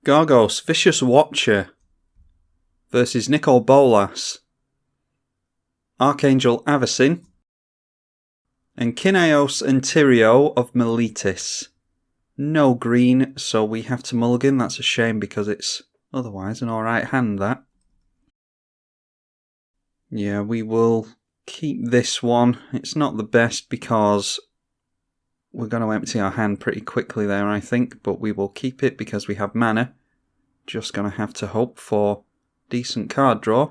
Gargos, Vicious Watcher versus Nicol Bolas, Archangel Avacyn, and Kynaios and Tiros of Meletis. No green, so we have to mulligan. That's a shame because it's otherwise an alright hand, that. Yeah, we will keep this one. It's not the best because we're going to empty our hand pretty quickly there, I think, but we will keep it because we have mana. Just going to have to hope for decent card draw.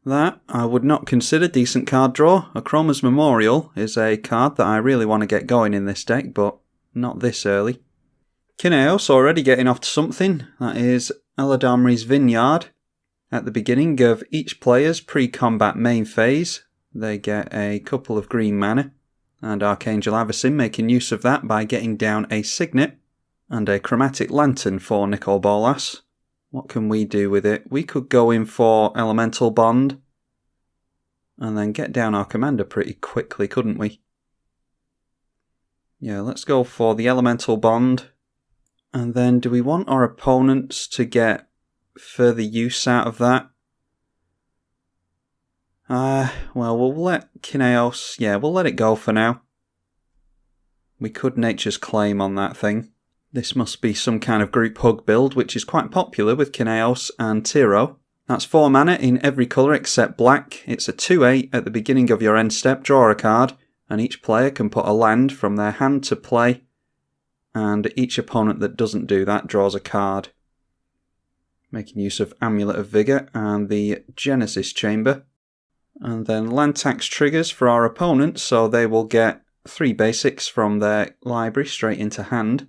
That I would not consider decent card draw. Akroma's Memorial is a card that I really want to get going in this deck, but not this early. Kynaios already getting off to something. That is Eladamri's Vineyard. At the beginning of each player's pre-combat main phase, they get a couple of green mana, and Archangel Avacyn making use of that by getting down a Signet and a Chromatic Lantern for Nicol Bolas. What can we do with it? We could go in for Elemental Bond and then get down our commander pretty quickly, couldn't we? Yeah, let's go for the Elemental Bond. And then do we want our opponents to get further use out of that? Well, we'll let Kynaios... Yeah, we'll let it go for now. We could Nature's Claim on that thing. This must be some kind of group hug build, which is quite popular with Kynaios and Tiros. That's 4 mana in every colour except black. It's a 2/8 at the beginning of your end step. Draw a card, and each player can put a land from their hand to play. And each opponent that doesn't do that draws a card. Making use of Amulet of Vigour and the Genesis Chamber. And then land tax triggers for our opponents, so they will get 3 basics from their library straight into hand,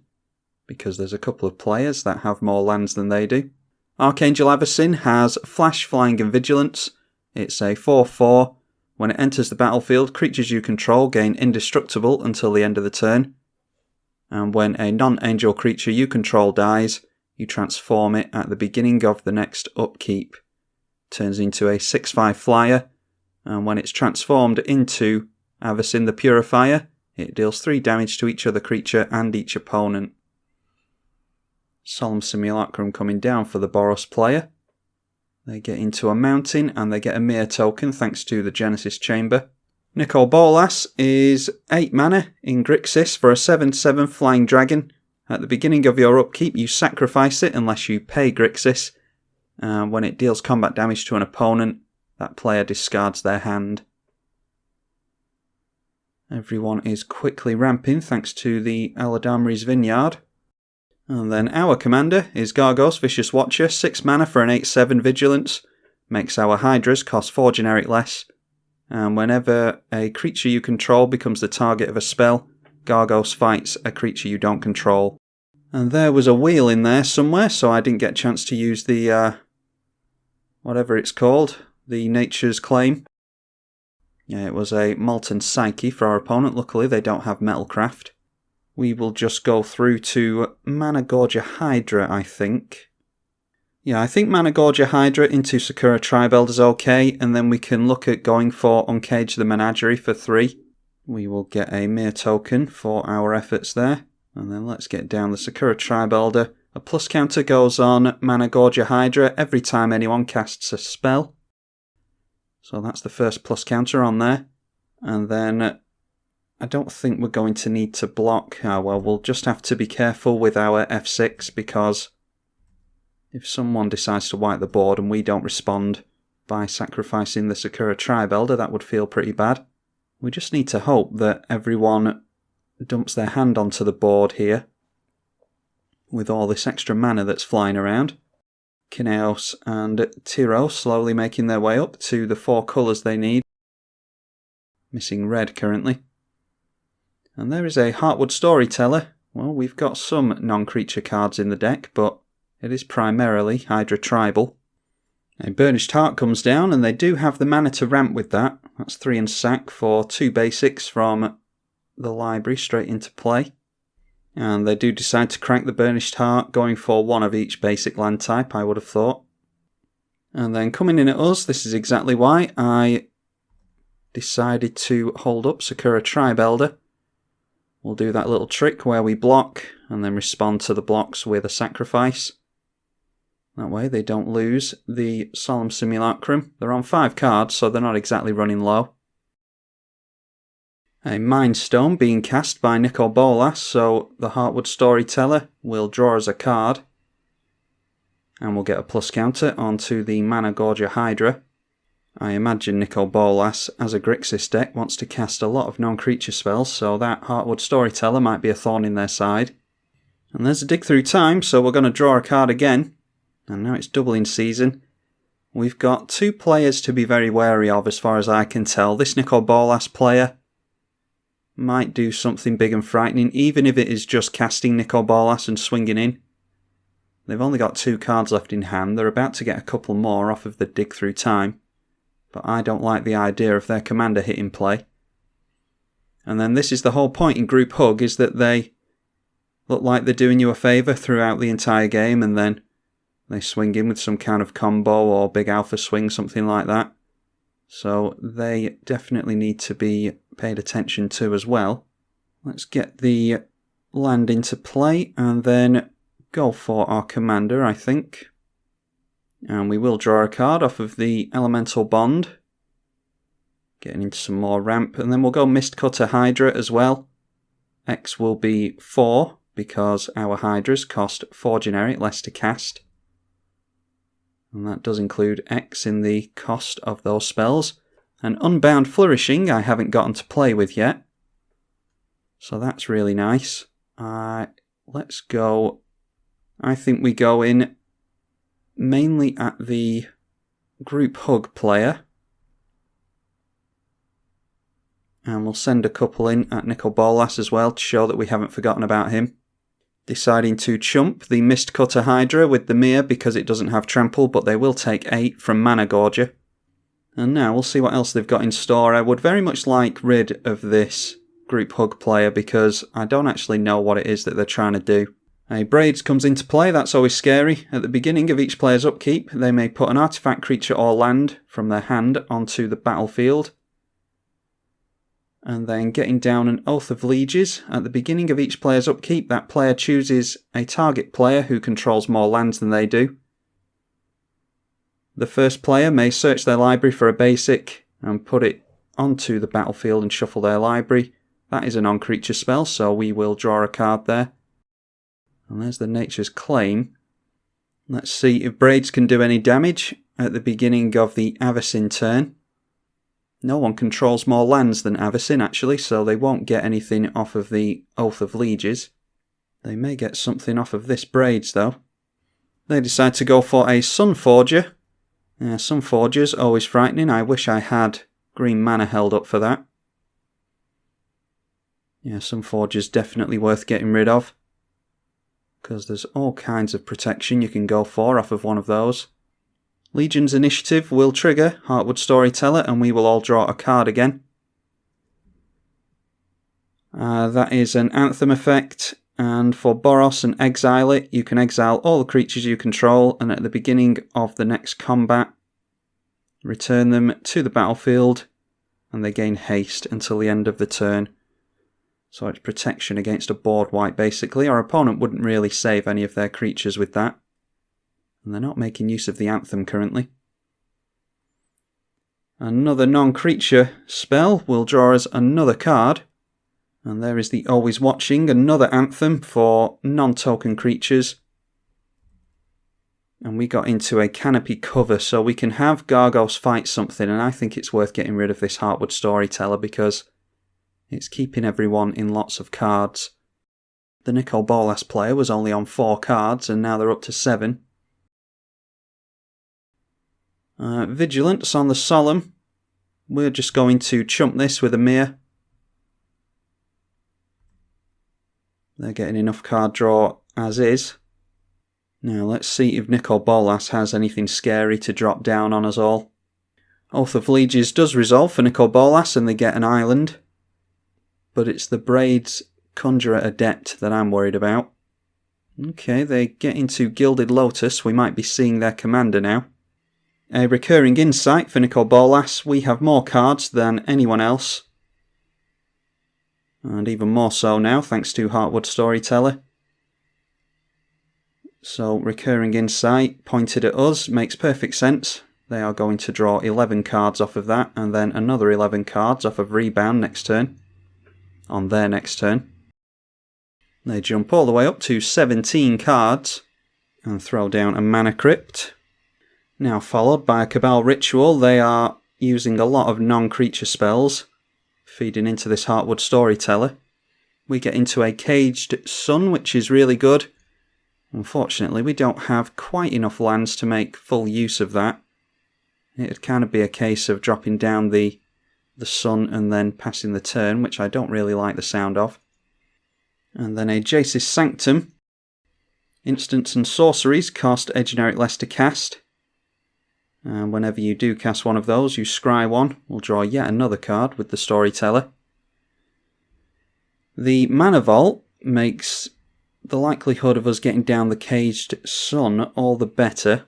because there's a couple of players that have more lands than they do. Archangel Avacyn has Flash, Flying and Vigilance. It's a 4/4. When it enters the battlefield, creatures you control gain Indestructible until the end of the turn. And when a non-angel creature you control dies, you transform it at the beginning of the next upkeep. Turns into a 6/5 flyer, and when it's transformed into Avacyn the Purifier, it deals 3 damage to each other creature and each opponent. Solemn Simulacrum coming down for the Boros player. They get into a mountain and they get a Mirror token thanks to the Genesis Chamber. Nicol Bolas is 8 mana in Grixis for a 7/7 Flying Dragon. At the beginning of your upkeep you sacrifice it unless you pay Grixis. When it deals combat damage to an opponent, that player discards their hand. Everyone is quickly ramping thanks to the Eladamri's Vineyard. And then our commander is Gargos, Vicious Watcher, 6 mana for an 8/7 Vigilance. Makes our hydras cost 4 generic less. And whenever a creature you control becomes the target of a spell, Gargos fights a creature you don't control. And there was a wheel in there somewhere, so I didn't get a chance to use the, whatever it's called, the Nature's Claim. Yeah, it was a Molten Psyche for our opponent. Luckily, they don't have Metalcraft. We will just go through to Mana-Gorger Hydra, I think. Yeah, I think Mana-Gorger Hydra into Sakura Tribeld is okay, and then we can look at going for Uncage the Menagerie for 3. We will get a Mirror token for our efforts there. And then let's get down the Sakura Tribelder. A plus counter goes on Mana-Gorger Hydra every time anyone casts a spell. So that's the first plus counter on there. And then I don't think we're going to need to block. Well, we'll just have to be careful with our F6 because if someone decides to wipe the board and we don't respond by sacrificing the Sakura Tribelder, that would feel pretty bad. We just need to hope that everyone dumps their hand onto the board here with all this extra mana that's flying around. Kynaios and Tiros slowly making their way up to the 4 colours they need. Missing red currently. And there is a Heartwood Storyteller. Well, we've got some non-creature cards in the deck, but it is primarily Hydra Tribal. A Burnished Heart comes down, and they do have the mana to ramp with that. That's 3 and sack for 2 basics from the library straight into play. And they do decide to crank the Burnished Heart, going for 1 of each basic land type, I would have thought. And then coming in at us, this is exactly why I decided to hold up Sakura Tribelder. We'll do that little trick where we block and then respond to the blocks with a sacrifice. That way they don't lose the Solemn Simulacrum. They're on 5 cards, so they're not exactly running low. A Mind Stone being cast by Nicol Bolas, so the Heartwood Storyteller will draw us a card. And we'll get a plus counter onto the Mana Gorger Hydra. I imagine Nicol Bolas, as a Grixis deck, wants to cast a lot of non-creature spells, so that Heartwood Storyteller might be a thorn in their side. And there's a Dig Through Time, so we're going to draw a card again. And now it's doubling season. We've got 2 players to be very wary of as far as I can tell. This Nicol Bolas player might do something big and frightening, even if it is just casting Nicol Bolas and swinging in. They've only got 2 cards left in hand. They're about to get a couple more off of the Dig Through Time. But I don't like the idea of their commander hitting play. And then this is the whole point in Group Hug, is that they look like they're doing you a favour throughout the entire game, and then they swing in with some kind of combo or big alpha swing, something like that. So they definitely need to be paid attention to as well. Let's get the land into play and then go for our commander, I think. And we will draw a card off of the Elemental Bond. Getting into some more ramp. And then we'll go Mistcutter Hydra as well. X will be 4 because our Hydras cost 4 generic, less to cast. And that does include X in the cost of those spells. And Unbound Flourishing I haven't gotten to play with yet. So that's really nice. Let's go... I think we go in mainly at the Group Hug player. And we'll send a couple in at Nicol Bolas as well to show that we haven't forgotten about him. Deciding to chump the Mistcutter Hydra with the Mir because it doesn't have trample, but they will take 8 from Mana Gorger. And now we'll see what else they've got in store. I would very much like rid of this Group Hug player because I don't actually know what it is that they're trying to do. A Braids comes into play, that's always scary. At the beginning of each player's upkeep, they may put an artifact, creature or land from their hand onto the battlefield. And then getting down an Oath of Lieges. At the beginning of each player's upkeep, that player chooses a target player who controls more lands than they do. The first player may search their library for a basic and put it onto the battlefield and shuffle their library. That is a non-creature spell, so we will draw a card there. And there's the Nature's Claim. Let's see if Braids can do any damage at the beginning of the Avacyn turn. No one controls more lands than Avacyn, actually, so they won't get anything off of the Oath of Lieges. They may get something off of this Braids, though. They decide to go for a Sunforger. Sunforger's always frightening. I wish I had green mana held up for that. Yeah, Sunforger's definitely worth getting rid of, because there's all kinds of protection you can go for off of one of those. Legion's Initiative will trigger Heartwood Storyteller and we will all draw a card again. That is an Anthem effect, and for Boros and Exile it, you can exile all the creatures you control, and at the beginning of the next combat, return them to the battlefield, and they gain haste until the end of the turn. So it's protection against a board wipe basically. Our opponent wouldn't really save any of their creatures with that. And they're not making use of the Anthem currently. Another non-creature spell will draw us another card. And there is the Always Watching, another Anthem for non-token creatures. And we got into a Canopy cover, so we can have Gargos fight something, and I think it's worth getting rid of this Heartwood Storyteller because it's keeping everyone in lots of cards. The Nicol Bolas player was only on 4 cards, and now they're up to 7. Vigilance on the Solemn. We're just going to chump this with a Mir. They're getting enough card draw as is. Now let's see if Nicol Bolas has anything scary to drop down on us all. Oath of Lieges does resolve for Nicol Bolas and they get an island. But it's the Braids Conjurer Adept that I'm worried about. Okay, they get into Gilded Lotus. We might be seeing their commander now. A Recurring Insight for Nicol Bolas. We have more cards than anyone else. And even more so now, thanks to Heartwood Storyteller. So recurring insight pointed at us makes perfect sense. They are going to draw 11 cards off of that, and then another 11 cards off of rebound next turn. On their next turn. They jump all the way up to 17 cards and throw down a Mana Crypt. Now followed by a Cabal Ritual. They are using a lot of non-creature spells, feeding into this Heartwood Storyteller. We get into a Caged Sun, which is really good. Unfortunately, we don't have quite enough lands to make full use of that. It'd kind of be a case of dropping down the Sun and then passing the turn, which I don't really like the sound of. And then a Jace's Sanctum. Instants and sorceries cost a generic less to cast. And whenever you do cast one of those, you scry one. We'll draw yet another card with the Storyteller. The Mana Vault makes the likelihood of us getting down the Caged Sun all the better.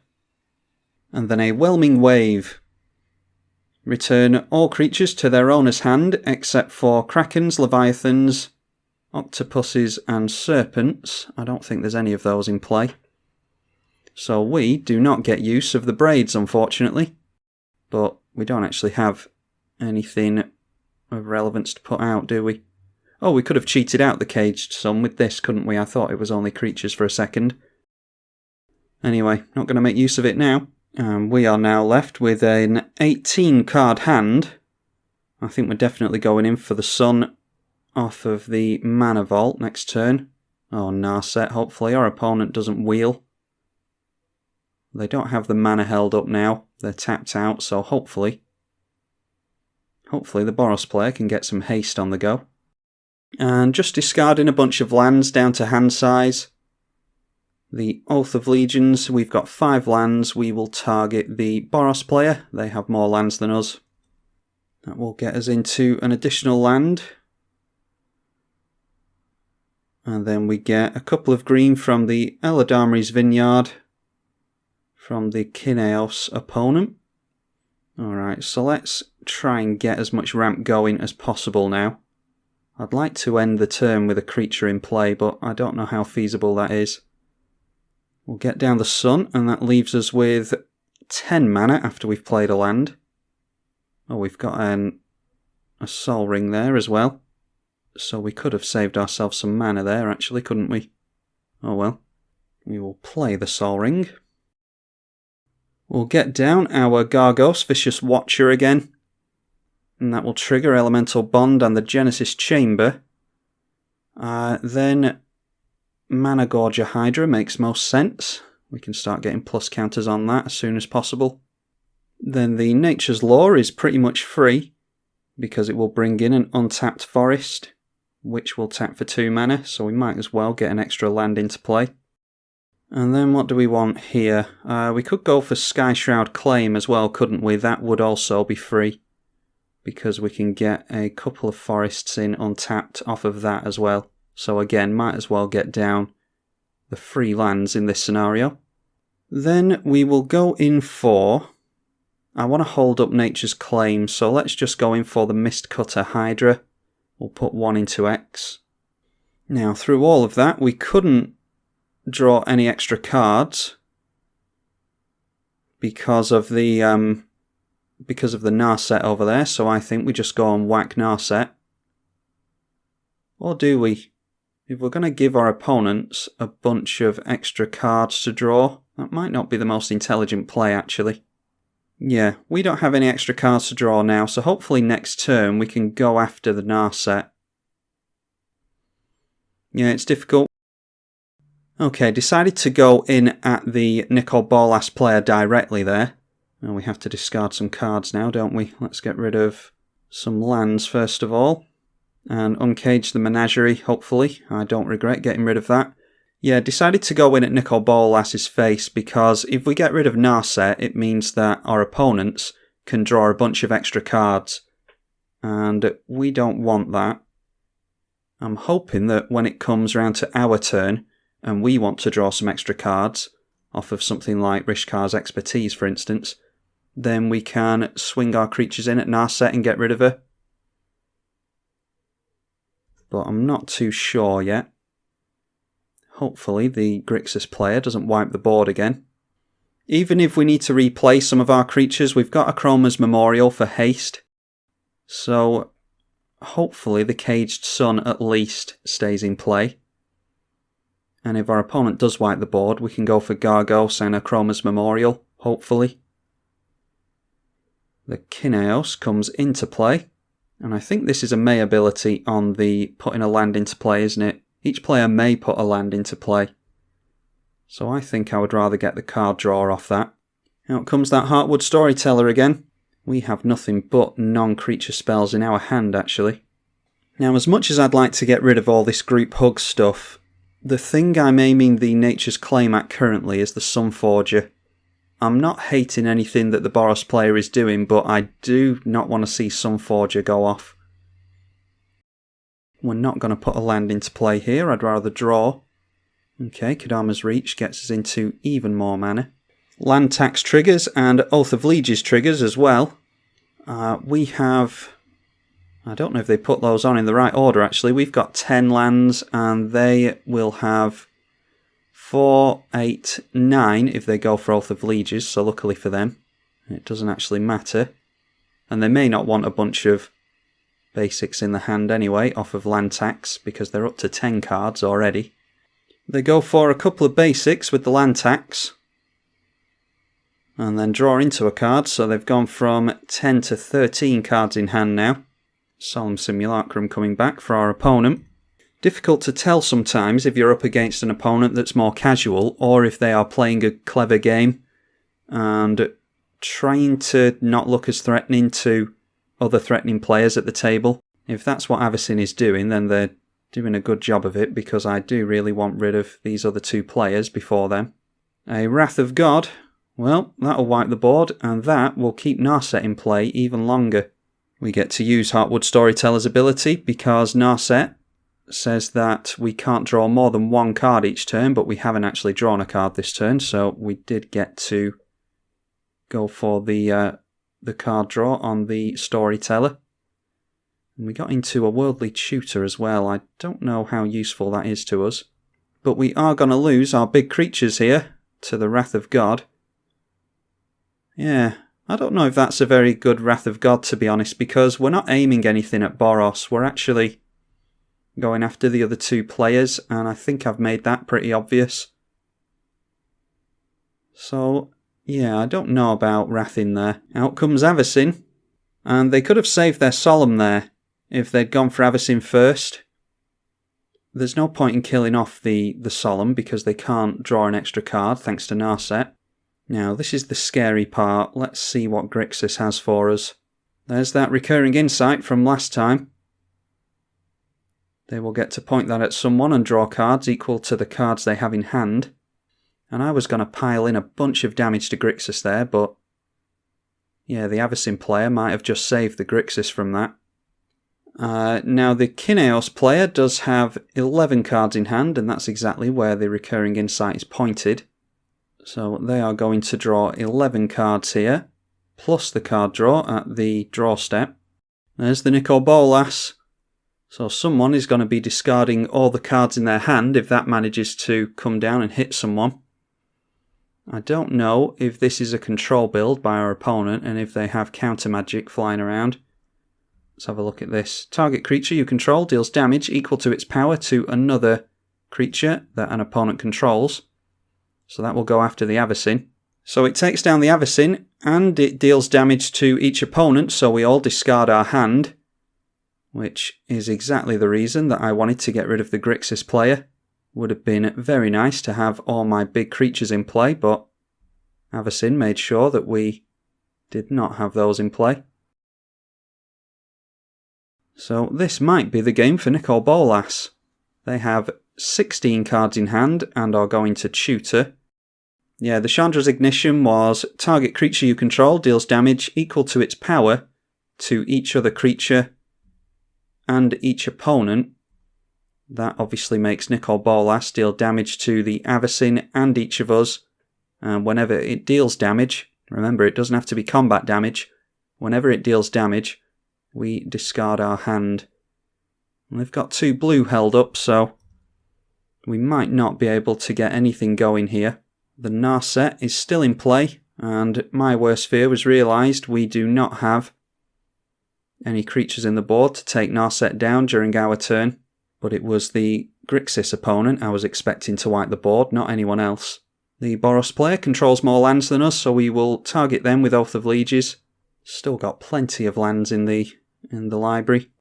And then a Whelming Wave. Return all creatures to their owner's hand except for Krakens, Leviathans, Octopuses and Serpents. I don't think there's any of those in play. So we do not get use of the braids, unfortunately. But we don't actually have anything of relevance to put out, do we? Oh, we could have cheated out the Caged Sun with this, couldn't we? I thought it was only creatures for a second. Anyway, not going to make use of it now. We are now left with an 18 card hand. I think we're definitely going in for the Sun off of the Mana Vault next turn. Oh, Narset, hopefully our opponent doesn't wheel. They don't have the mana held up now. They're tapped out, so hopefully the Boros player can get some haste on the go. And just discarding a bunch of lands down to hand size. The Oath of Legions, we've got 5 lands. We will target the Boros player. They have more lands than us. That will get us into an additional land. And then we get a couple of green from the Eladamri's Vineyard. From the Kynaios opponent. Alright, so let's try and get as much ramp going as possible now. I'd like to end the turn with a creature in play, but I don't know how feasible that is. We'll get down the Sun, and that leaves us with 10 mana after we've played a land. Oh, we've got a Sol Ring there as well. So we could have saved ourselves some mana there, actually, couldn't we? Oh well. We will play the Sol Ring. We'll get down our Gargos, Vicious Watcher again. And that will trigger Elemental Bond and the Genesis Chamber. Then Mana Gorger Hydra makes most sense. We can start getting plus counters on that as soon as possible. Then the Nature's Law is pretty much free, because it will bring in an untapped forest, which will tap for 2 mana, so we might as well get an extra land into play. And then what do we want here? We could go for Sky Shroud Claim as well, couldn't we? That would also be free, because we can get a couple of forests in untapped off of that as well. So again, might as well get down the free lands in this scenario. Then we will go in for... I want to hold up Nature's Claim, so let's just go in for the Mistcutter Hydra. We'll put 1 into X. Now, through all of that, we couldn't draw any extra cards because of the Narset over there, so I think we just go and whack Narset. Or do we? If we're going to give our opponents a bunch of extra cards to draw, that might not be the most intelligent play, actually. Yeah, we don't have any extra cards to draw now, so hopefully next turn we can go after the Narset. Yeah, it's difficult. Okay, decided to go in at the Nicol Bolas player directly there. And we have to discard some cards now, don't we? Let's get rid of some lands first of all. And uncage the Menagerie, hopefully. I don't regret getting rid of that. Yeah, decided to go in at Nicol Bolas' face because if we get rid of Narset, it means that our opponents can draw a bunch of extra cards. And we don't want that. I'm hoping that when it comes round to our turn, and we want to draw some extra cards, off of something like Rishkar's Expertise, for instance, then we can swing our creatures in at Narset and get rid of her. But I'm not too sure yet. Hopefully the Grixis player doesn't wipe the board again. Even if we need to replay some of our creatures, we've got Akroma's Memorial for haste. So hopefully the Caged Sun at least stays in play. And if our opponent does wipe the board, we can go for Gargos and Akroma's Memorial, hopefully. The Kynaios comes into play. And I think this is a May ability on the putting a land into play, isn't it? Each player may put a land into play. So I think I would rather get the card draw off that. Out comes that Heartwood Storyteller again. We have nothing but non-creature spells in our hand, actually. Now, as much as I'd like to get rid of all this group hug stuff, the thing I'm aiming the Nature's Claim at currently is the Sunforger. I'm not hating anything that the Boros player is doing, but I do not want to see Sunforger go off. We're not going to put a land into play here, I'd rather draw. Okay, Kodama's Reach gets us into even more mana. Land tax triggers and Oath of Lieges triggers as well. We have... I don't know if they put those on in the right order actually. We've got 10 lands and they will have 4, 8, 9 if they go for Oath of Lieges, so luckily for them. It doesn't actually matter. And they may not want a bunch of basics in the hand anyway, off of land tax, because they're up to 10 cards already. They go for a couple of basics with the land tax, and then draw into a card, so they've gone from 10 to 13 cards in hand now. Solemn Simulacrum coming back for our opponent. Difficult to tell sometimes if you're up against an opponent that's more casual, or if they are playing a clever game and trying to not look as threatening to other threatening players at the table. If that's what Avacyn is doing, then they're doing a good job of it, because I do really want rid of these other two players before them. A Wrath of God, well, that'll wipe the board, and that will keep Narset in play even longer. We get to use Heartwood Storyteller's ability, because Narset says that we can't draw more than one card each turn, but we haven't actually drawn a card this turn, so we did get to go for the card draw on the Storyteller. And we got into a Worldly Tutor as well. I don't know how useful that is to us. But we are going to lose our big creatures here to the Wrath of God. Yeah, I don't know if that's a very good Wrath of God, to be honest, because we're not aiming anything at Boros. We're actually going after the other two players, and I think I've made that pretty obvious. So, yeah, I don't know about Wrath in there. Out comes Avacyn, and they could have saved their Solemn there if they'd gone for Avacyn first. There's no point in killing off the Solemn because they can't draw an extra card thanks to Narset. Now, this is the scary part. Let's see what Grixis has for us. There's that Recurring Insight from last time. They will get to point that at someone and draw cards equal to the cards they have in hand. And I was going to pile in a bunch of damage to Grixis there, but yeah, the Avacyn player might have just saved the Grixis from that. Now, the Kynaios player does have 11 cards in hand, and that's exactly where the Recurring Insight is pointed. So they are going to draw 11 cards here, plus the card draw at the draw step. There's the Nicol Bolas. So someone is going to be discarding all the cards in their hand if that manages to come down and hit someone. I don't know if this is a control build by our opponent and if they have counter magic flying around. Let's have a look at this. Target creature you control deals damage equal to its power to another creature that an opponent controls. So that will go after the Avacyn. So it takes down the Avacyn and it deals damage to each opponent, so we all discard our hand, which is exactly the reason that I wanted to get rid of the Grixis player. Would have been very nice to have all my big creatures in play, but Avacyn made sure that we did not have those in play. So this might be the game for Nicol Bolas. They have 16 cards in hand and are going to tutor. Yeah, the Chandra's Ignition was target creature you control deals damage equal to its power to each other creature and each opponent. That obviously makes Nicol Bolas deal damage to the Avacyn and each of us. And whenever it deals damage, remember it doesn't have to be combat damage, whenever it deals damage, we discard our hand. And they've got 2 blue held up, so We might not be able to get anything going here. The Narset is still in play, and my worst fear was realised. We do not have any creatures in the board to take Narset down during our turn, but it was the Grixis opponent I was expecting to wipe the board, not anyone else. The Boros player controls more lands than us, so we will target them with Oath of Lieges. Still got plenty of lands in the library.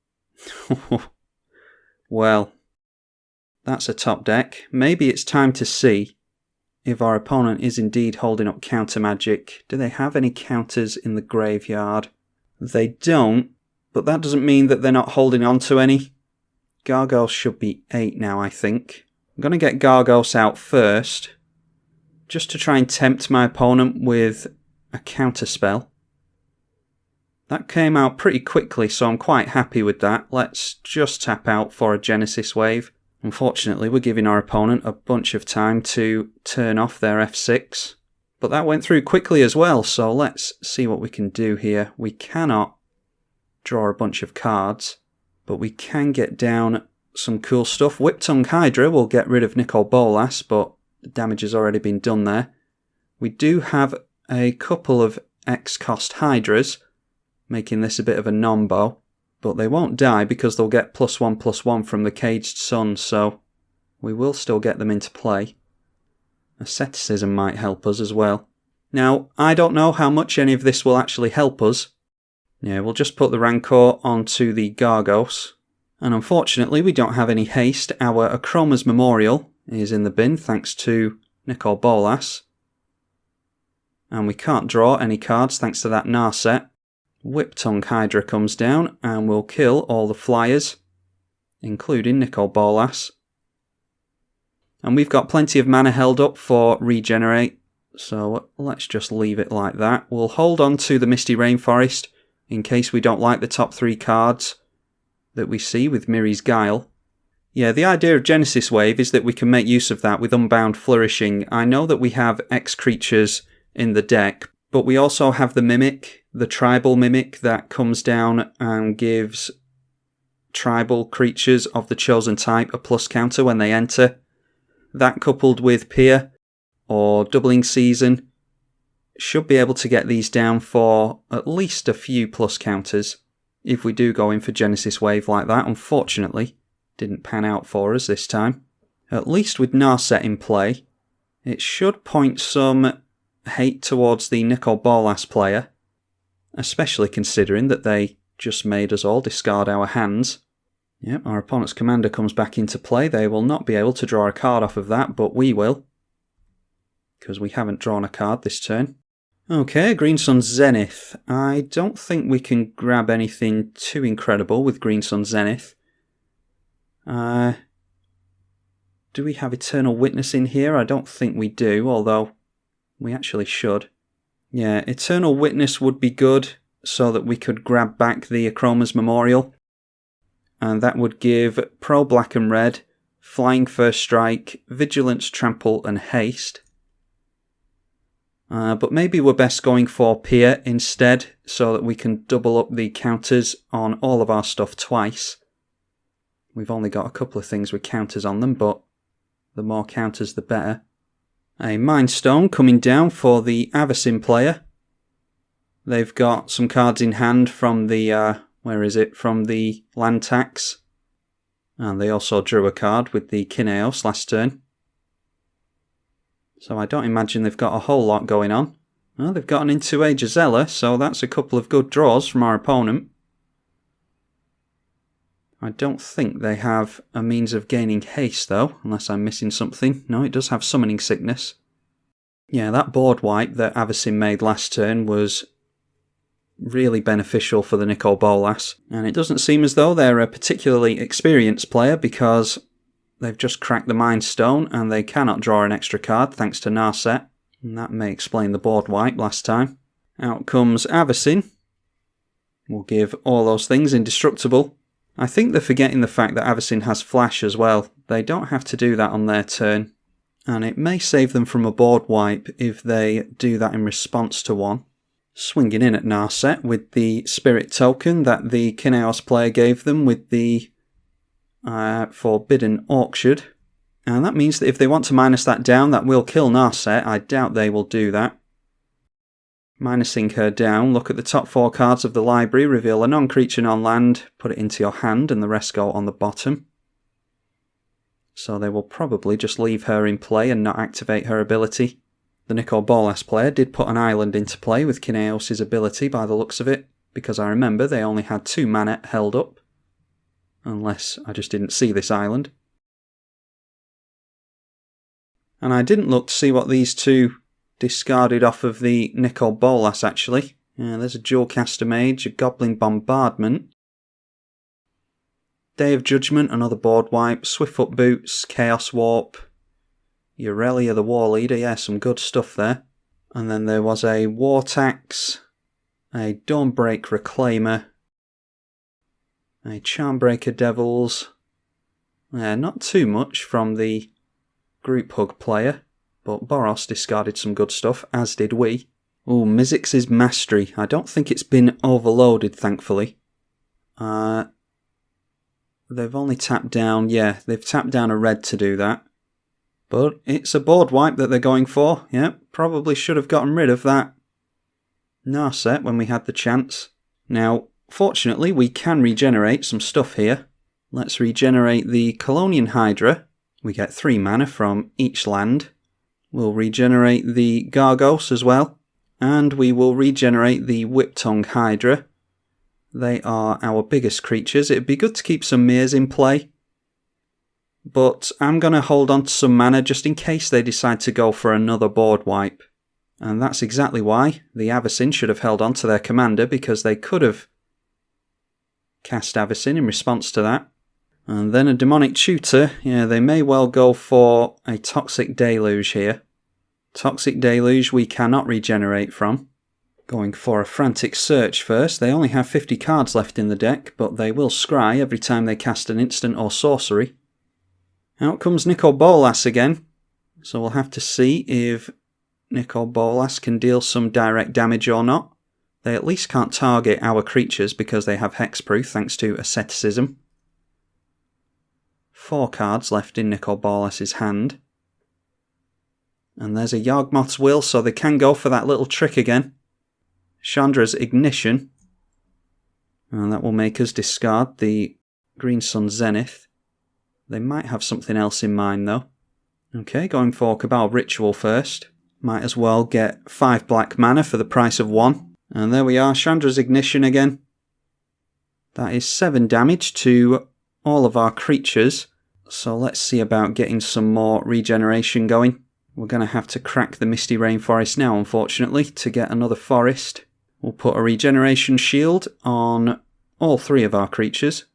Well, that's a top deck. Maybe it's time to see if our opponent is indeed holding up counter magic. Do they have any counters in the graveyard? They don't, but that doesn't mean that they're not holding on to any. Gargos should be 8 now, I think. I'm going to get Gargos out first, just to try and tempt my opponent with a counter spell. That came out pretty quickly, so I'm quite happy with that. Let's just tap out for a Genesis Wave. Unfortunately, we're giving our opponent a bunch of time to turn off their F6. But that went through quickly as well, so let's see what we can do here. We cannot draw a bunch of cards, but we can get down some cool stuff. Whiptongue Hydra will get rid of Nicol Bolas, but the damage has already been done there. We do have a couple of X-cost Hydras, making this a bit of a nombo, but they won't die because they'll get +1/+1 from the Caged Sun, so we will still get them into play. Asceticism might help us as well. Now, I don't know how much any of this will actually help us. Yeah, we'll just put the Rancor onto the Gargos. And unfortunately, we don't have any haste. Our Akroma's Memorial is in the bin, thanks to Nicol Bolas. And we can't draw any cards thanks to that Narset. Whiptongue Hydra comes down and will kill all the flyers, including Nicol Bolas. And we've got plenty of mana held up for regenerate, so let's just leave it like that. We'll hold on to the Misty Rainforest in case we don't like the top 3 cards that we see with Miri's Guile. Yeah, the idea of Genesis Wave is that we can make use of that with Unbound Flourishing. I know that we have X creatures in the deck, but we also have the Mimic, the Tribal Mimic that comes down and gives tribal creatures of the chosen type a plus counter when they enter. That coupled with Pier or Doubling Season should be able to get these down for at least a few plus counters if we do go in for Genesis Wave like that. Unfortunately, didn't pan out for us this time. At least with Narset in play, it should point some hate towards the Nicol Bolas player, especially considering that they just made us all discard our hands. Yep, our opponent's commander comes back into play. They will not be able to draw a card off of that, but we will, because we haven't drawn a card this turn. Okay, Green Sun Zenith. I don't think we can grab anything too incredible with Green Sun Zenith. Do we have Eternal Witness in here? I don't think we do, although we actually should. Yeah, Eternal Witness would be good so that we could grab back the Akroma's Memorial. And that would give Pro Black and Red, Flying First Strike, Vigilance, Trample and Haste. But maybe we're best going for Pier instead so that we can double up the counters on all of our stuff twice. We've only got a couple of things with counters on them, but the more counters the better. A Mind Stone coming down for the Avacyn player. They've got some cards in hand from the, from the land tax. And they also drew a card with the Kynaios last turn. So I don't imagine they've got a whole lot going on. Well, they've got an into a Gisela, so that's a couple of good draws from our opponent. I don't think they have a means of gaining haste though, unless I'm missing something. No, it does have Summoning Sickness. Yeah, that board wipe that Avacyn made last turn was really beneficial for the Nicol Bolas. And it doesn't seem as though they're a particularly experienced player because they've just cracked the Mind Stone and they cannot draw an extra card thanks to Narset. And that may explain the board wipe last time. Out comes Avacyn. We'll give all those things indestructible. I think they're forgetting the fact that Avacyn has Flash as well. They don't have to do that on their turn. And it may save them from a board wipe if they do that in response to one. Swinging in at Narset with the Spirit Token that the Kynaios player gave them with the Forbidden Orchard. And that means that if they want to minus that down, that will kill Narset. I doubt they will do that. Minusing her down, look at the top 4 cards of the library, reveal a non-creature, non-land, put it into your hand, and the rest go on the bottom. So they will probably just leave her in play and not activate her ability. The Nicol Bolas player did put an island into play with Kynaios' ability by the looks of it, because I remember they only had 2 mana held up. Unless I just didn't see this island. And I didn't look to see what these two discarded off of the Nicol Bolas, actually. There's a Dual Caster Mage, a Goblin Bombardment, Day of Judgment, another board wipe, Swiftfoot Boots, Chaos Warp, Aurelia the War Leader, yeah, some good stuff there. And then there was a War Tax, a Dawnbreak Reclaimer, a Charmbreaker Devils. Not too much from the Group Hug player, but Boros discarded some good stuff, as did we. Ooh, Mizzix's Mastery. I don't think it's been overloaded, thankfully. They've only tapped down, yeah, they've tapped down a red to do that. But it's a board wipe that they're going for. Yeah, probably should have gotten rid of that Narset when we had the chance. Now, fortunately, we can regenerate some stuff here. Let's regenerate the Colonian Hydra. We get 3 mana from each land. We'll regenerate the Gargos as well. And we will regenerate the Whiptongue Hydra. They are our biggest creatures. It'd be good to keep some Mirs in play. But I'm going to hold on to some mana just in case they decide to go for another board wipe. And that's exactly why the Avacyn should have held on to their commander, because they could have cast Avacyn in response to that. And then a Demonic Tutor. Yeah, they may well go for a Toxic Deluge here. Toxic Deluge we cannot regenerate from. Going for a Frantic Search first. They only have 50 cards left in the deck, but they will scry every time they cast an instant or sorcery. Out comes Nicol Bolas again. So we'll have to see if Nicol Bolas can deal some direct damage or not. They at least can't target our creatures because they have hexproof thanks to Asceticism. 4 cards left in Nicol Bolas' hand. And there's a Yawgmoth's Will, so they can go for that little trick again. Chandra's Ignition. And that will make us discard the Green Sun Zenith. They might have something else in mind though. Okay, going for Cabal Ritual first. Might as well get 5 black mana for the price of 1. And there we are, Chandra's Ignition again. That is 7 damage to all of our creatures. So let's see about getting some more regeneration going. We're going to have to crack the Misty Rainforest now, unfortunately, to get another forest. We'll put a regeneration shield on all 3 of our creatures.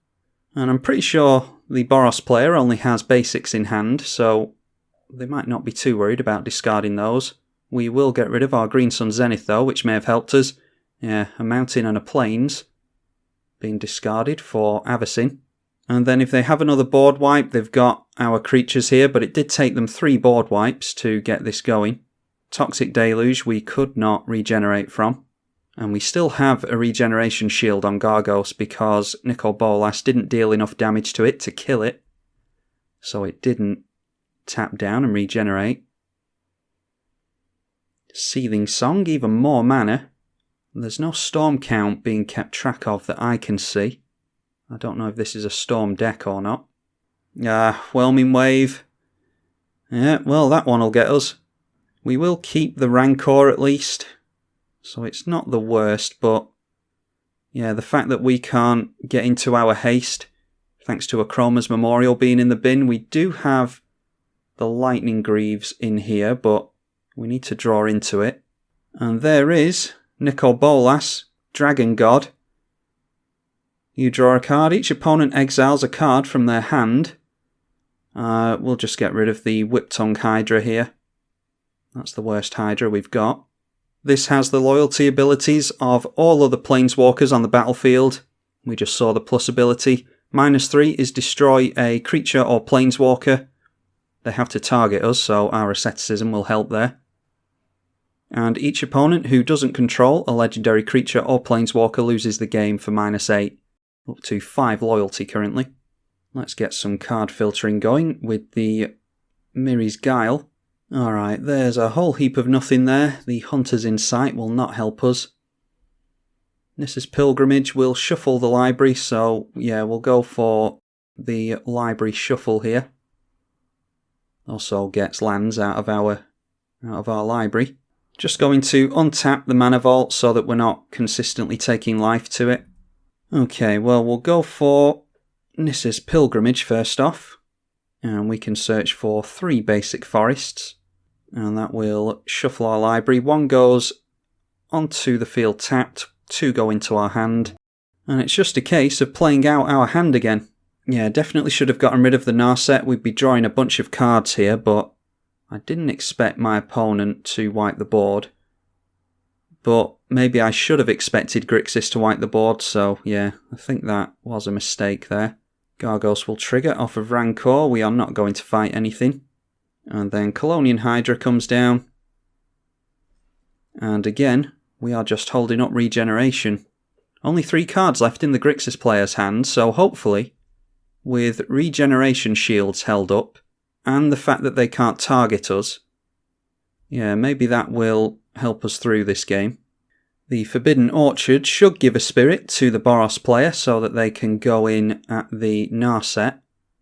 And I'm pretty sure the Boros player only has basics in hand, so they might not be too worried about discarding those. We will get rid of our Green Sun Zenith though, which may have helped us. Yeah, a mountain and a plains being discarded for Avacyn. And then if they have another board wipe, they've got our creatures here, but it did take them 3 board wipes to get this going. Toxic Deluge we could not regenerate from. And we still have a regeneration shield on Gargos because Nicol Bolas didn't deal enough damage to it to kill it. So it didn't tap down and regenerate. Seething Song, even more mana. There's no storm count being kept track of that I can see. I don't know if this is a storm deck or not. Whelming Wave. Yeah, well that one will get us. We will keep the Rancor at least. So it's not the worst, but yeah, the fact that we can't get into our haste, thanks to Akroma's Memorial being in the bin, we do have the Lightning Greaves in here, but we need to draw into it. And there is Nicol Bolas, Dragon God. You draw a card, each opponent exiles a card from their hand. We'll just get rid of the Whiptongue Hydra here. That's the worst Hydra we've got. This has the loyalty abilities of all other Planeswalkers on the battlefield. We just saw the plus ability. -3 is destroy a creature or Planeswalker. They have to target us, so our Asceticism will help there. And each opponent who doesn't control a legendary creature or Planeswalker loses the game for -8. Up to 5 loyalty currently. Let's get some card filtering going with the Miri's Guile. Alright, there's a whole heap of nothing there. The Hunter's Insight will not help us. Nissa's Pilgrimage will shuffle the library, so yeah, we'll go for the library shuffle here. Also gets lands out of our library. Just going to untap the Mana Vault so that we're not consistently taking life to it. Okay, well, we'll go for Nissa's Pilgrimage first off. And we can search for 3 basic forests. And that will shuffle our library. 1 goes onto the field tapped, 2 go into our hand. And it's just a case of playing out our hand again. Yeah, definitely should have gotten rid of the Narset. We'd be drawing a bunch of cards here, but I didn't expect my opponent to wipe the board. But maybe I should have expected Grixis to wipe the board, so yeah, I think that was a mistake there. Gargos will trigger off of Rancor. We are not going to fight anything. And then Colonian Hydra comes down. And again, we are just holding up regeneration. Only 3 cards left in the Grixis player's hand, so hopefully, with regeneration shields held up, and the fact that they can't target us, yeah, maybe that will help us through this game. The Forbidden Orchard should give a spirit to the Boros player so that they can go in at the Narset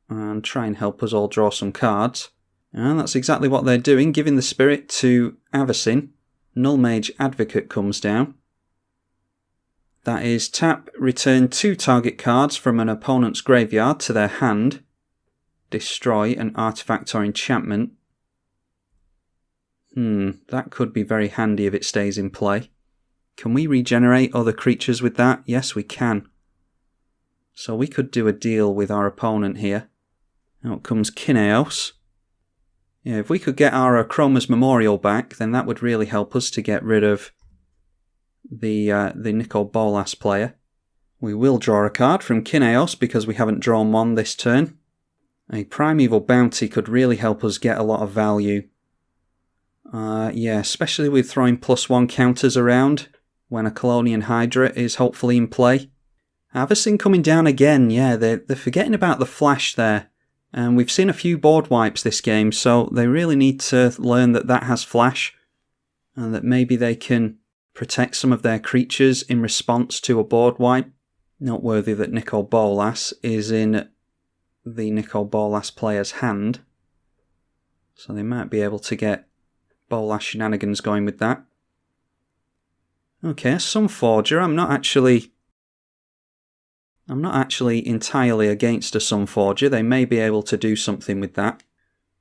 and try and help us all draw some cards. And that's exactly what they're doing, giving the spirit to Avacyn. Null Mage Advocate comes down. That is tap, return 2 target cards from an opponent's graveyard to their hand. Destroy an artifact or enchantment. That could be very handy if it stays in play. Can we regenerate other creatures with that? Yes, we can. So we could do a deal with our opponent here. Out comes Kynaios. Yeah, if we could get our Chroma's Memorial back, then that would really help us to get rid of the Nicol Bolas player. We will draw a card from Kynaios because we haven't drawn one this turn. A Primeval Bounty could really help us get a lot of value. Yeah, especially with throwing +1 counters around when a Colonian Hydra is hopefully in play. Avacyn coming down again, yeah, they're forgetting about the flash there. And we've seen a few board wipes this game, so they really need to learn that that has flash. And that maybe they can protect some of their creatures in response to a board wipe. Noteworthy that Nicol Bolas is in the Nicol Bolas player's hand. So they might be able to get Bolas shenanigans going with that. Okay, Sunforger. I'm not actually entirely against a Sunforger. They may be able to do something with that.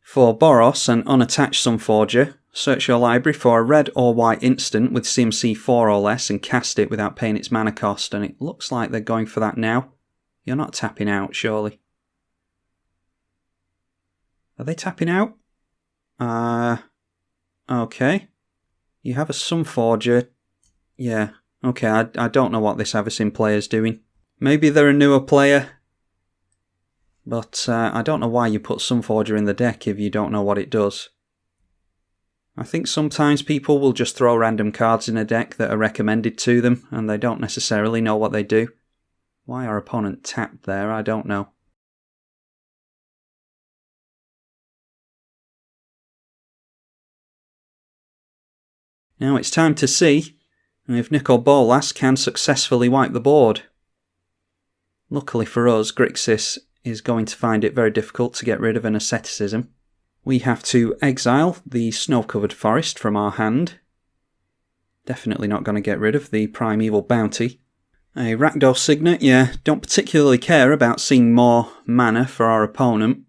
For Boros, an unattached Sunforger, search your library for a red or white instant with CMC 4 or less and cast it without paying its mana cost, and it looks like they're going for that now. You're not tapping out, surely. Are they tapping out? Okay. You have a Sunforger. Yeah, okay, I don't know what this Avacyn player's doing. Maybe they're a newer player, but I don't know why you put Sunforger in the deck if you don't know what it does. I think sometimes people will just throw random cards in a deck that are recommended to them, and they don't necessarily know what they do. Why our opponent tapped there, I don't know. Now it's time to see if Nicol Bolas can successfully wipe the board. Luckily for us, Grixis is going to find it very difficult to get rid of an asceticism. We have to exile the snow-covered forest from our hand. Definitely not going to get rid of the Primeval Bounty. A Rakdos Signet, yeah, don't particularly care about seeing more mana for our opponent.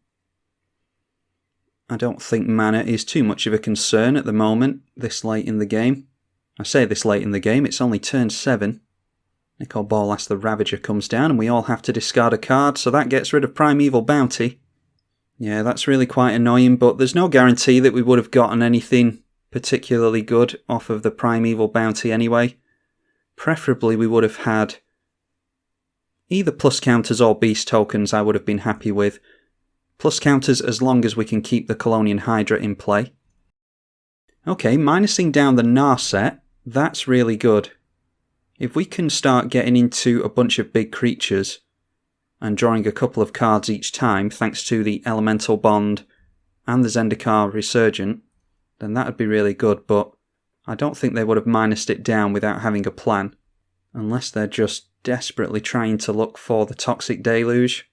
I don't think mana is too much of a concern at the moment, this late in the game. I say this late in the game, it's only turn 7. Nicol Bolas the Ravager comes down and we all have to discard a card, so that gets rid of Primeval Bounty. Yeah, that's really quite annoying, but there's no guarantee that we would have gotten anything particularly good off of the Primeval Bounty anyway. Preferably we would have had either plus counters or beast tokens I would have been happy with. Plus counters as long as we can keep the Colonian Hydra in play. Okay, minusing down the Narset, that's really good. If we can start getting into a bunch of big creatures and drawing a couple of cards each time thanks to the Elemental Bond and the Zendikar Resurgent, then that would be really good, but I don't think they would have minused it down without having a plan, unless they're just desperately trying to look for the Toxic Deluge.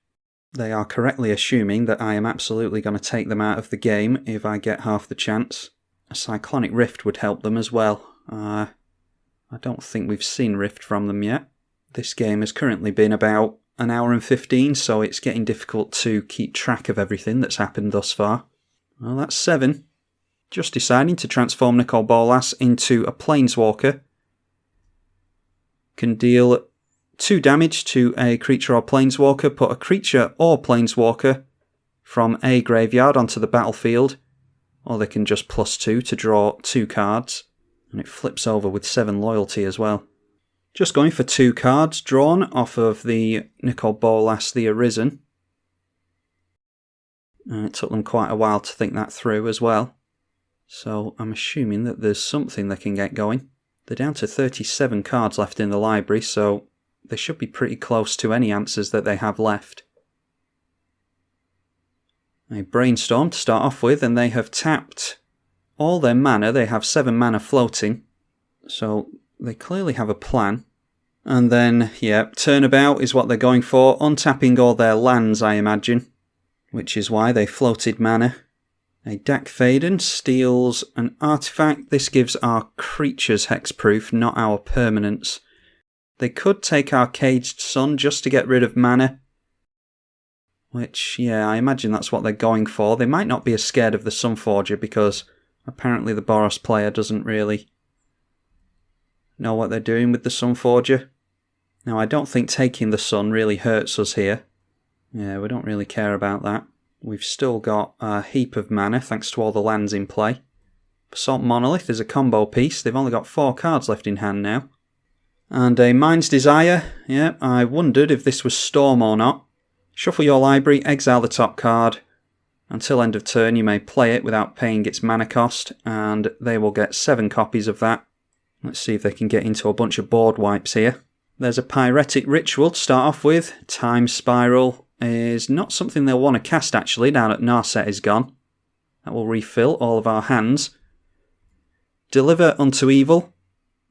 They are correctly assuming that I am absolutely going to take them out of the game if I get half the chance. A Cyclonic Rift would help them as well. I don't think we've seen Rift from them yet. This game has currently been about an hour and 15, so it's getting difficult to keep track of everything that's happened thus far. Well, that's 7. Just deciding to transform Nicol Bolas into a Planeswalker. Can deal 2 damage to a creature or Planeswalker, put a creature or Planeswalker from a graveyard onto the battlefield, or they can just +2 to draw 2 cards, and it flips over with 7 loyalty as well. Just going for 2 cards drawn off of the Nicol Bolas the Arisen, and it took them quite a while to think that through as well, so I'm assuming that there's something they can get going. They're down to 37 cards left in the library, so they should be pretty close to any answers that they have left. A Brainstorm to start off with, and they have tapped all their mana. They have 7 mana floating, so they clearly have a plan. And then, yeah, Turnabout is what they're going for, untapping all their lands, I imagine, which is why they floated mana. A Dak Faden steals an artifact. This gives our creatures hexproof, not our permanents. They could take our Caged Sun just to get rid of mana, which, yeah, I imagine that's what they're going for. They might not be as scared of the Sunforger because apparently the Boros player doesn't really know what they're doing with the Sunforger. Now, I don't think taking the Sun really hurts us here. Yeah, we don't really care about that. We've still got a heap of mana thanks to all the lands in play. Basalt Monolith is a combo piece. They've only got 4 cards left in hand now. And a Mind's Desire. Yeah, I wondered if this was Storm or not. Shuffle your library, exile the top card. Until end of turn you may play it without paying its mana cost, and they will get 7 copies of that. Let's see if they can get into a bunch of board wipes here. There's a Pyretic Ritual to start off with. Time Spiral is not something they'll want to cast actually now that Narset is gone. That will refill all of our hands. Deliver Unto Evil.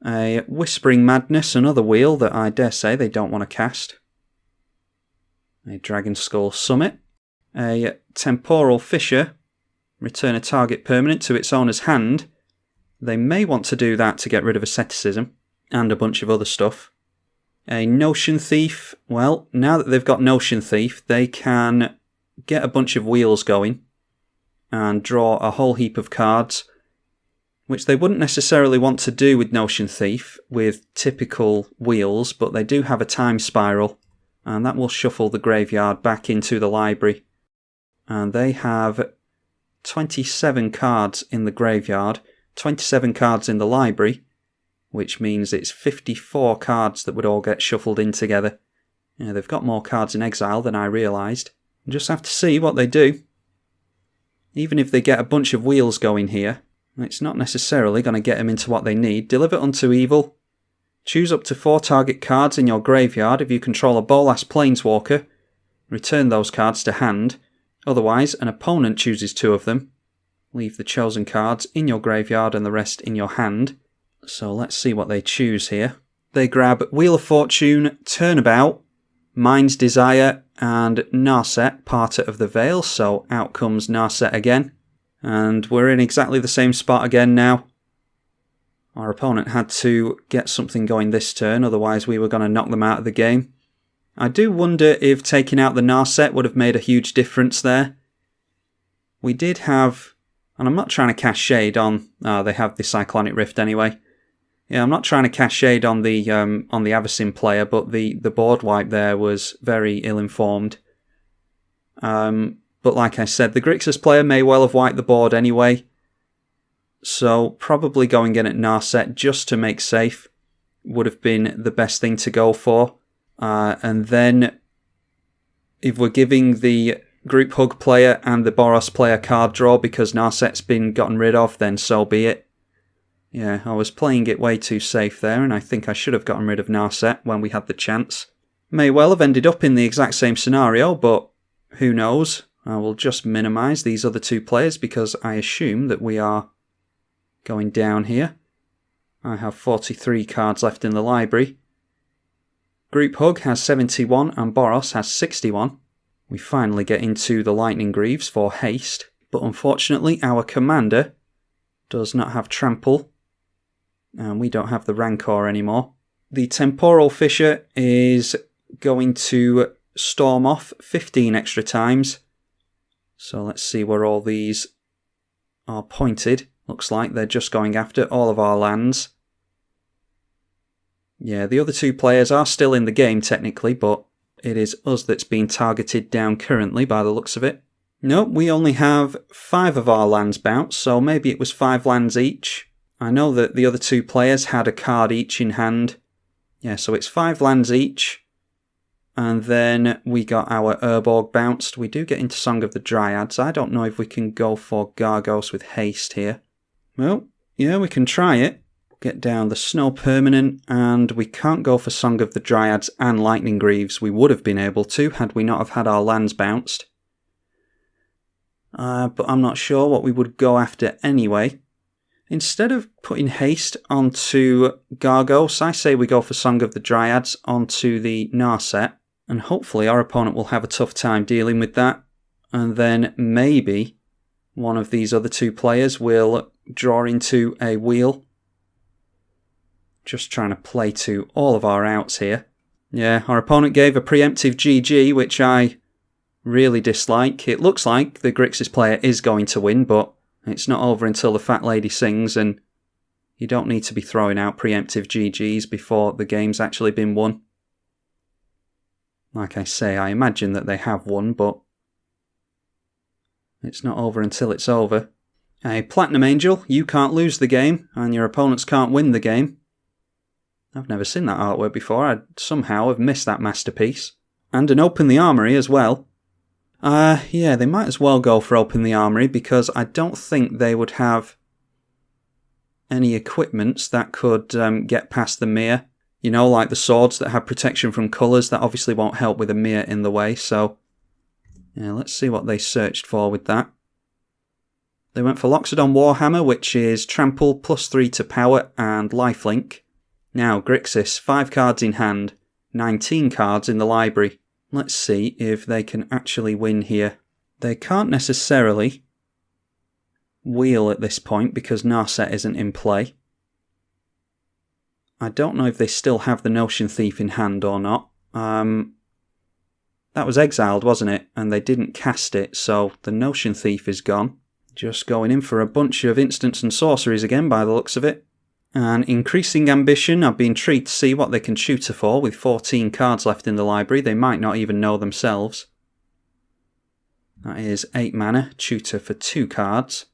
A Whispering Madness, another wheel that I dare say they don't want to cast. A Dragon Skull Summit. A Temporal Fissure. Return a target permanent to its owner's hand. They may want to do that to get rid of Asceticism and a bunch of other stuff. A Notion Thief. Well, now that they've got Notion Thief, they can get a bunch of wheels going and draw a whole heap of cards, which they wouldn't necessarily want to do with Notion Thief with typical wheels, but they do have a Time Spiral, and that will shuffle the graveyard back into the library. And they have 27 cards in the graveyard, 27 cards in the library, which means it's 54 cards that would all get shuffled in together. Yeah, they've got more cards in exile than I realised. We'll just have to see what they do. Even if they get a bunch of wheels going here, it's not necessarily going to get them into what they need. Deliver Unto Evil. Choose up to 4 target cards in your graveyard. If you control a Bolas Planeswalker, return those cards to hand. Otherwise, an opponent chooses 2 of them. Leave the chosen cards in your graveyard and the rest in your hand. So let's see what they choose here. They grab Wheel of Fortune, Turnabout, Mind's Desire, and Narset, Parter of the Veil. So out comes Narset again. And we're in exactly the same spot again now. Our opponent had to get something going this turn, otherwise we were going to knock them out of the game. I do wonder if taking out the Narset would have made a huge difference there. We did have, and I'm not trying to cast shade on, they have the Cyclonic Rift anyway. Yeah, I'm not trying to cast shade on the Avacyn player, but the board wipe there was very ill-informed. But like I said, the Grixis player may well have wiped the board anyway. So probably going in at Narset just to make safe would have been the best thing to go for. And then if we're giving the Group Hug player and the Boros player card draw because Narset's been gotten rid of, then so be it. Yeah, I was playing it way too safe there, and I think I should have gotten rid of Narset when we had the chance. May well have ended up in the exact same scenario, but who knows? I will just minimise these other two players because I assume that we are going down here. I have 43 cards left in the library. Group Hug has 71 and Boros has 61. We finally get into the Lightning Greaves for haste, but unfortunately our commander does not have Trample, and we don't have the Rancor anymore. The Temporal Fissure is going to storm off 15 extra times. So let's see where all these are pointed. Looks like they're just going after all of our lands. Yeah, the other two players are still in the game technically, but it is us that's being targeted down currently by the looks of it. Nope, we only have 5 of our lands bounced, so maybe it was 5 lands each. I know that the other two players had a card each in hand. Yeah, so it's 5 lands each. And then we got our Urborg bounced. We do get into Song of the Dryads. I don't know if we can go for Gargos with haste here. Well, yeah, we can try it. Get down the Snow Permanent, and we can't go for Song of the Dryads and Lightning Greaves. We would have been able to had we not have had our lands bounced. But I'm not sure what we would go after anyway. Instead of putting haste onto Gargos, I say we go for Song of the Dryads onto the Narset. And hopefully our opponent will have a tough time dealing with that. And then maybe one of these other two players will draw into a wheel. Just trying to play to all of our outs here. Yeah, our opponent gave a preemptive GG, which I really dislike. It looks like the Grixis player is going to win, but it's not over until the Fat Lady sings, and you don't need to be throwing out preemptive GGs before the game's actually been won. Like I say, I imagine that they have won, but it's not over until it's over. A Platinum Angel, you can't lose the game, and your opponents can't win the game. I've never seen that artwork before. I somehow have missed that masterpiece. And an Open the Armory as well. Yeah, they might as well go for Open the Armory because I don't think they would have any equipments that could get past the mirror. You know, like the swords that have protection from colours, that obviously won't help with a mirror in the way, so yeah, let's see what they searched for with that. They went for Loxodon Warhammer, which is Trample, +3 to power, and Lifelink. Now, Grixis, 5 cards in hand, 19 cards in the library. Let's see if they can actually win here. They can't necessarily wheel at this point because Narset isn't in play. I don't know if they still have the Notion Thief in hand or not. That was exiled, wasn't it? And they didn't cast it, so the Notion Thief is gone. Just going in for a bunch of instants and sorceries again by the looks of it. And Increasing Ambition, I've been intrigued to see what they can tutor for with 14 cards left in the library. They might not even know themselves. That is 8 mana, tutor for 2 cards.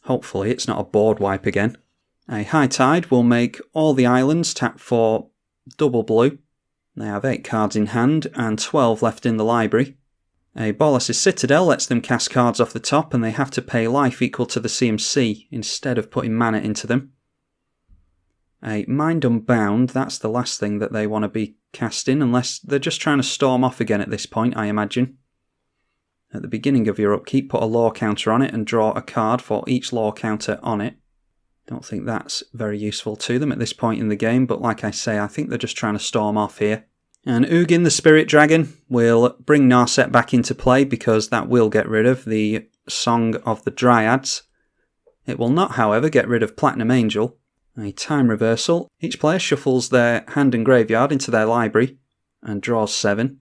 Hopefully it's not a board wipe again. A High Tide will make all the islands tap for double blue. They have 8 cards in hand and 12 left in the library. A Bolas' Citadel lets them cast cards off the top and they have to pay life equal to the CMC instead of putting mana into them. A Mind Unbound, that's the last thing that they want to be casting unless they're just trying to storm off again at this point, I imagine. At the beginning of your upkeep, put a lore counter on it and draw a card for each lore counter on it. Don't think that's very useful to them at this point in the game, but like I say, I think they're just trying to storm off here. And Ugin the Spirit Dragon will bring Narset back into play because that will get rid of the Song of the Dryads. It will not, however, get rid of Platinum Angel. A Time Reversal. Each player shuffles their hand and graveyard into their library and draws 7.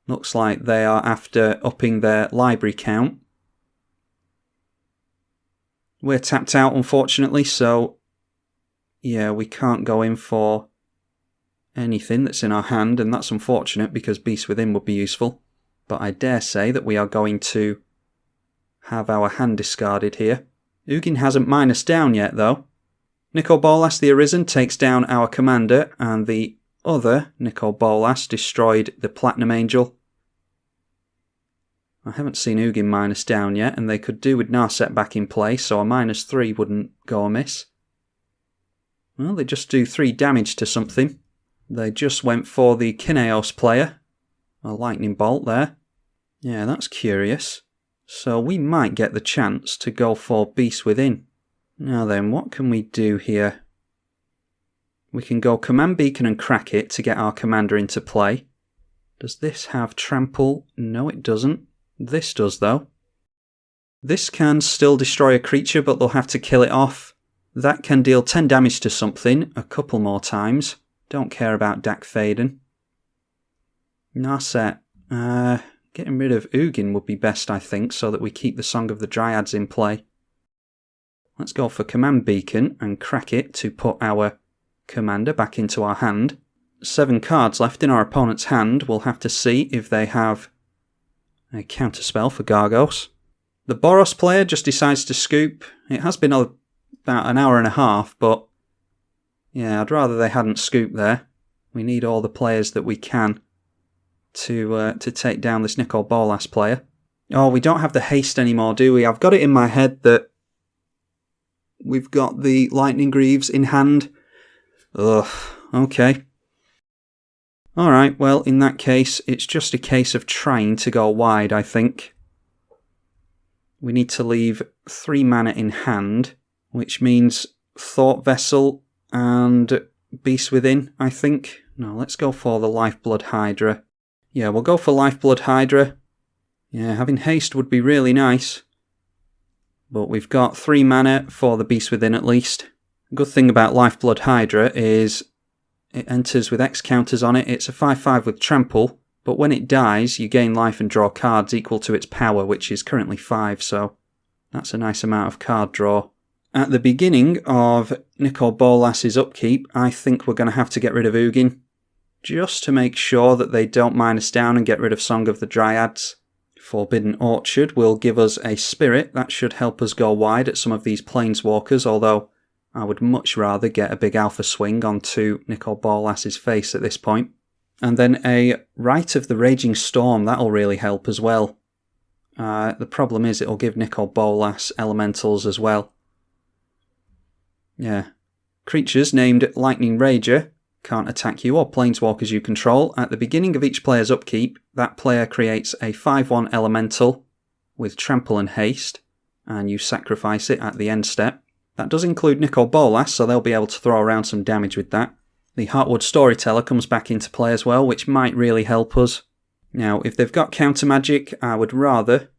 Looks like they are after upping their library count. We're tapped out, unfortunately, so yeah, we can't go in for anything that's in our hand, and that's unfortunate because Beast Within would be useful. But I dare say that we are going to have our hand discarded here. Ugin hasn't minus down yet, though. Nicol Bolas the Arisen takes down our commander, and the other Nicol Bolas destroyed the Platinum Angel. I haven't seen Ugin minus down yet, and they could do with Narset back in play, so a -3 wouldn't go amiss. Well, they just do 3 damage to something. They just went for the Kynaios player, a lightning bolt there. Yeah, that's curious. So we might get the chance to go for Beast Within. Now then, what can we do here? We can go Command Beacon and crack it to get our commander into play. Does this have trample? No, it doesn't. This does, though. This can still destroy a creature, but they'll have to kill it off. That can deal 10 damage to something a couple more times. Don't care about Dak Faden. Narset. Getting rid of Ugin would be best, I think, so that we keep the Song of the Dryads in play. Let's go for Command Beacon and crack it to put our commander back into our hand. 7 cards left in our opponent's hand. We'll have to see if they have a counterspell for Gargos. The Boros player just decides to scoop. It has been about an hour and a half, but yeah, I'd rather they hadn't scooped there. We need all the players that we can to take down this Nicol Bolas player. Oh, we don't have the haste anymore, do we? I've got it in my head that we've got the Lightning Greaves in hand. Ugh, okay. Alright, well, in that case, it's just a case of trying to go wide, I think. We need to leave 3 mana in hand, which means Thought Vessel and Beast Within, I think. No, let's go for the Lifeblood Hydra. Yeah, we'll go for Lifeblood Hydra. Yeah, having haste would be really nice. But we've got 3 mana for the Beast Within at least. The good thing about Lifeblood Hydra is it enters with X counters on it. It's a 5/5 with trample, but when it dies, you gain life and draw cards equal to its power, which is currently 5, so that's a nice amount of card draw. At the beginning of Nicol Bolas' upkeep, I think we're going to have to get rid of Ugin, just to make sure that they don't mine us down and get rid of Song of the Dryads. Forbidden Orchard will give us a spirit. That should help us go wide at some of these planeswalkers, although I would much rather get a big alpha swing onto Nicol Bolas' face at this point. And then a Rite of the Raging Storm, that'll really help as well. The problem is it'll give Nicol Bolas elementals as well. Yeah. Creatures named Lightning Rager can't attack you or planeswalkers you control. At the beginning of each player's upkeep, that player creates a 5/1 elemental with trample and haste, and you sacrifice it at the end step. That does include Nicol Bolas, so they'll be able to throw around some damage with that. The Heartwood Storyteller comes back into play as well, which might really help us. Now, if they've got counter magic, I would rather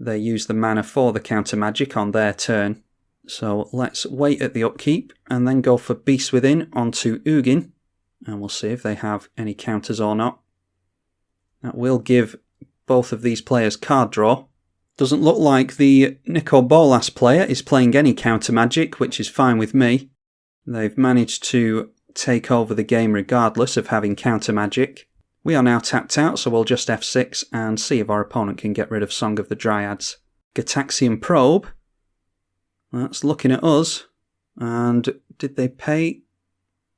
they use the mana for the counter magic on their turn. So let's wait at the upkeep and then go for Beast Within onto Ugin, and we'll see if they have any counters or not. That will give both of these players card draw. Doesn't look like the Nicol Bolas player is playing any counter magic, which is fine with me. They've managed to take over the game regardless of having counter magic. We are now tapped out, so we'll just F6 and see if our opponent can get rid of Song of the Dryads. Gataxian Probe. That's looking at us. And did they pay?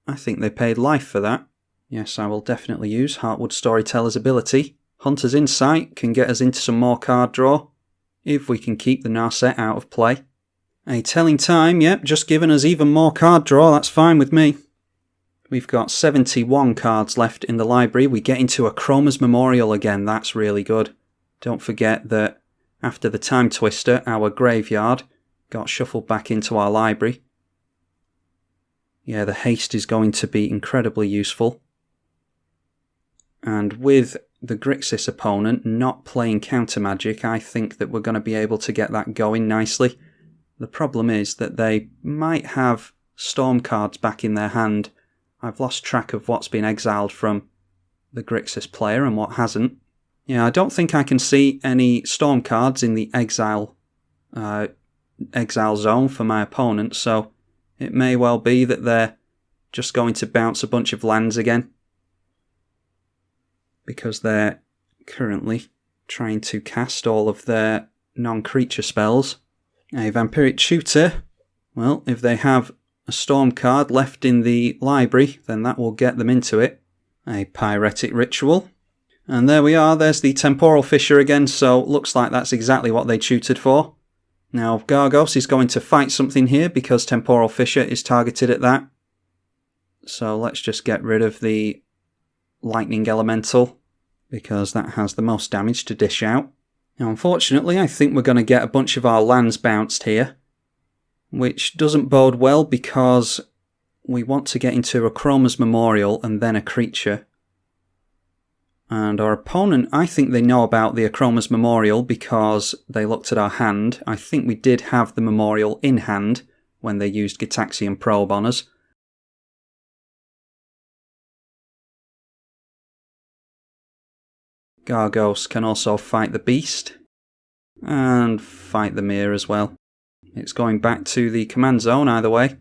I think they paid life for that. Yes, I will definitely use Heartwood Storyteller's ability. Hunter's Insight can get us into some more card draw, if we can keep the Narset out of play. A Telling Time, yep, just giving us even more card draw, that's fine with me. We've got 71 cards left in the library. We get into a Chroma's Memorial again, that's really good. Don't forget that after the Time Twister, our graveyard got shuffled back into our library. Yeah, the haste is going to be incredibly useful. And with the Grixis opponent not playing counter magic, I think that we're going to be able to get that going nicely. The problem is that they might have Storm cards back in their hand. I've lost track of what's been exiled from the Grixis player and what hasn't. Yeah, I don't think I can see any Storm cards in the exile zone for my opponent, so it may well be that they're just going to bounce a bunch of lands again, because they're currently trying to cast all of their non-creature spells. A Vampiric Tutor, well, if they have a Storm card left in the library, then that will get them into it. A Pyretic Ritual. And there we are, there's the Temporal Fissure again, so looks like that's exactly what they tutored for. Now, Gargos is going to fight something here because Temporal Fissure is targeted at that. So let's just get rid of the Lightning Elemental. because that has the most damage to dish out. Now, unfortunately, I think we're going to get a bunch of our lands bounced here, which doesn't bode well because we want to get into a Chroma's Memorial and then a creature. And our opponent, I think they know about the Chroma's Memorial because they looked at our hand. I think we did have the Memorial in hand when they used Gitaxian Probe on us. Gargos can also fight the Beast, and fight the Mirror as well. It's going back to the command zone either way.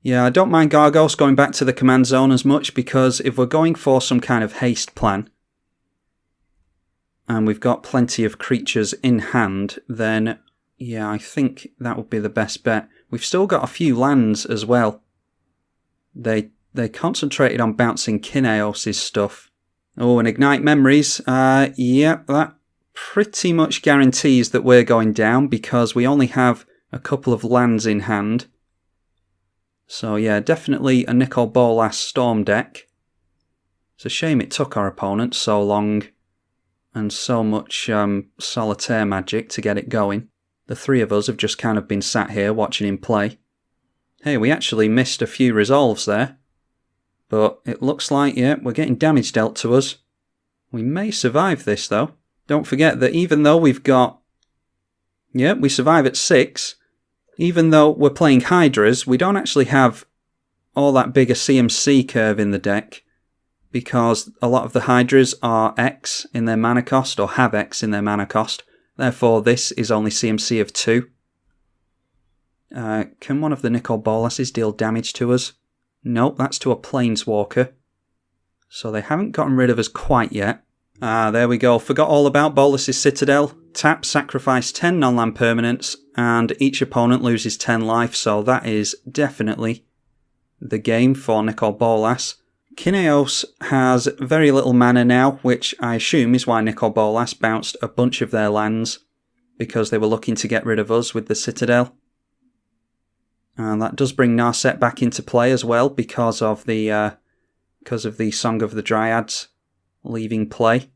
Yeah, I don't mind Gargos going back to the command zone as much, because if we're going for some kind of haste plan, and we've got plenty of creatures in hand, then yeah, I think that would be the best bet. We've still got a few lands as well. They concentrated on bouncing Kynaios' stuff. Oh, and Ignite Memories. Yeah, that pretty much guarantees that we're going down because we only have a couple of lands in hand. So yeah, definitely a Nicol Bolas Storm deck. It's a shame it took our opponent so long and so much solitaire magic to get it going. The three of us have just kind of been sat here watching him play. Hey, we actually missed a few resolves there. But it looks like, yeah, we're getting damage dealt to us. We may survive this, though. Don't forget that even though we've got... Yeah, we survive at 6. Even though we're playing Hydras, we don't actually have all that big a CMC curve in the deck, because a lot of the Hydras are X in their mana cost, or have X in their mana cost. Therefore, this is only CMC of 2. Can one of the Nicol Bolases deal damage to us? Nope, that's to a Planeswalker. So they haven't gotten rid of us quite yet. Ah, there we go. Forgot all about Bolas' Citadel. Tap, sacrifice 10 non-land permanents, and each opponent loses 10 life, so that is definitely the game for Nicol Bolas. Kynaios has very little mana now, which I assume is why Nicol Bolas bounced a bunch of their lands, because they were looking to get rid of us with the Citadel. And that does bring Narset back into play as well because of the Song of the Dryads leaving play.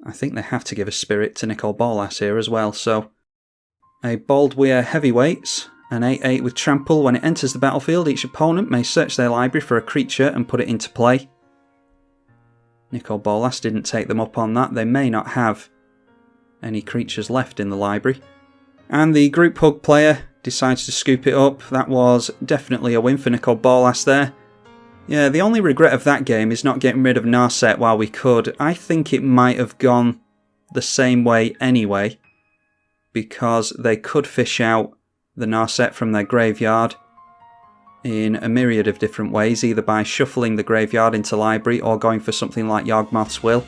I think they have to give a spirit to Nicol Bolas here as well. So a Baldweir Heavyweights, an 8/8 with Trample. When it enters the battlefield, each opponent may search their library for a creature and put it into play. Nicol Bolas didn't take them up on that. They may not have any creatures left in the library. And the Group Hug player decides to scoop it up. That was definitely a win for Nicol Bolas there. Yeah, the only regret of that game is not getting rid of Narset while we could. I think it might have gone the same way anyway, because they could fish out the Narset from their graveyard in a myriad of different ways, either by shuffling the graveyard into library or going for something like Yawgmoth's Will.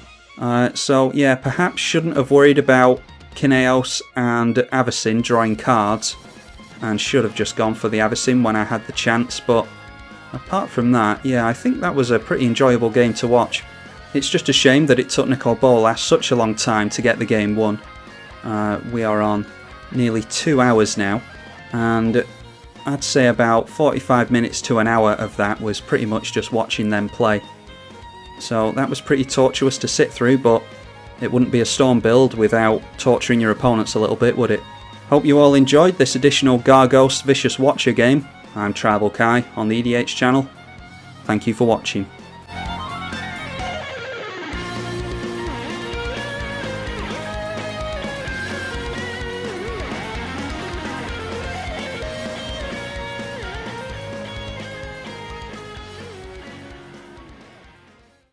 So yeah, perhaps shouldn't have worried about Kynaios and Avacyn drawing cards, and should have just gone for the Avacyn when I had the chance, but apart from that, yeah, I think that was a pretty enjoyable game to watch. It's just a shame that it took Nicol Bolas such a long time to get the game won. We are on nearly 2 hours now, and I'd say about 45 minutes to an hour of that was pretty much just watching them play. So that was pretty tortuous to sit through, but it wouldn't be a Storm build without torturing your opponents a little bit, would it? Hope you all enjoyed this additional Gargos Vicious Watcher game. I'm tribalkai on the EDH channel. Thank you for watching.